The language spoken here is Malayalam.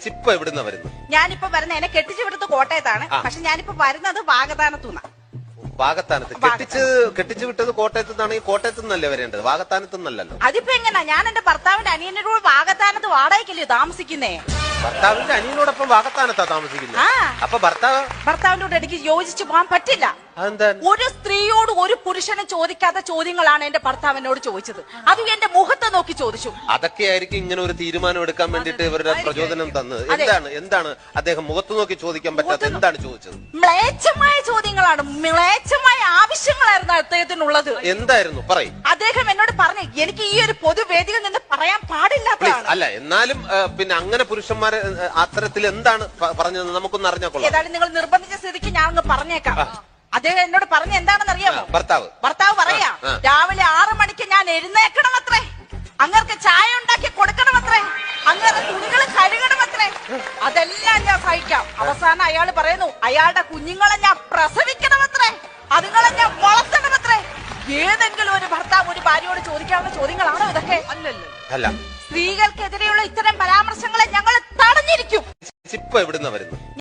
ഇപ്പൊ എവിടുന്ന വരുന്നത്? ഞാനിപ്പോ വരുന്ന എന്നെ കെട്ടിച്ചു വിടുന്നത് കോട്ടയത്താണ്. പക്ഷെ ഞാനിപ്പോ വരുന്നത് വാഗതാനത്തുനിന്നാ. വാഗത്താനത്ത് കെട്ടിച്ചു വിട്ടത് കോട്ടയത്ത് നിന്നാണെങ്കിൽ കോട്ടയത്ത് നിന്നല്ലേ വരേണ്ടത്, വാഗത്താനത്ത് നിന്നല്ലല്ലോ. അതിപ്പോ എങ്ങനാ? ഞാൻ എന്റെ ഭർത്താവിന്റെ അനിയനോട് വാഗത്താനത്ത് വാടകയ്ക്കല്ലേ താമസിക്കുന്നേ. ഭർത്താവിന്റെ അനിയനോടൊപ്പം വാഗത്താനത്താ താമസിക്കുന്നത്. അപ്പൊ ഭർത്താവിന്റെ കൂടെ എനിക്ക് യോജിച്ചു പോകാൻ പറ്റില്ല. ഒരു സ്ത്രീയോട് ഒരു പുരുഷനെ ചോദിക്കാത്ത ചോദ്യങ്ങളാണ് എന്റെ ഭർത്താവിനോട് ചോദിച്ചത്. അതും എന്റെ മുഖത്ത് നോക്കി ചോദിച്ചു. അതൊക്കെ ആയിരിക്കും ഇങ്ങനെ ഒരു തീരുമാനം എടുക്കാൻ വേണ്ടിട്ട് ഇവരുടെ പ്രചോദനം തന്നത്. എന്താണ് അദ്ദേഹം മുഖത്ത് നോക്കി ചോദിക്കാൻ പറ്റാത്ത എന്താണ് ചോദിച്ചത്? മ്ലേച്ഛമായ ചോദ്യങ്ങളാണ്, മ്ലേച്ഛമായ ആവശ്യങ്ങളായിരുന്നു അദ്ദേഹത്തിനുള്ളത്. എന്തായിരുന്നു പറയും? അദ്ദേഹം എന്നോട് പറഞ്ഞു, എനിക്ക് ഈ ഒരു പൊതുവേദിയിൽ നിന്ന് പറയാൻ പാടില്ലാത്തതാണ്. അല്ല, എന്നാലും പിന്നെ അങ്ങനെ പുരുഷന്മാരെ അത്തരത്തിൽ എന്താണ് പറഞ്ഞത് നമുക്കൊന്ന് അറിഞ്ഞാൽ കൊള്ളാം. ഏതായാലും നിങ്ങൾ നിർബന്ധിച്ച സ്ഥിതിക്ക് ഞാൻ അങ്ങ് പറഞ്ഞേക്കാം. അദ്ദേഹം എന്നോട് പറഞ്ഞ എന്താണെന്ന് അറിയാമോ? ഭർത്താവ് പറയാ, രാവിലെ 6 മണിക്ക് ഞാൻ എഴുന്നേക്കണമത്രേ, അങ്ങർക്ക് ചായ ഉണ്ടാക്കി കൊടുക്കണമത്രേ, അങ്ങനെ തുണികൾ കഴുകണമത്രേ. അതെല്ലാം ഞാൻ സഹിക്കാം. അവസാനം അയാൾ പറയുന്നു, അയാളുടെ കുഞ്ഞുങ്ങളെ ഞാൻ പ്രസവിക്കണമത്രേ, അതുങ്ങളെ ഞാൻ വളർത്തണമത്രേ. ഏതെങ്കിലും ഒരു ഭർത്താവ് ഒരു ഭാര്യയോട് ചോദിക്കാവുന്ന ചോദ്യങ്ങളാണോ ഇതൊക്കെ? അല്ല, സ്ത്രീകൾക്കെതിരെയുള്ള ഇത്തരം പരാമർശങ്ങളെ ഞങ്ങൾ തടഞ്ഞിരിക്കും. ഇപ്പൊ എവിടുന്ന വരുന്നത്?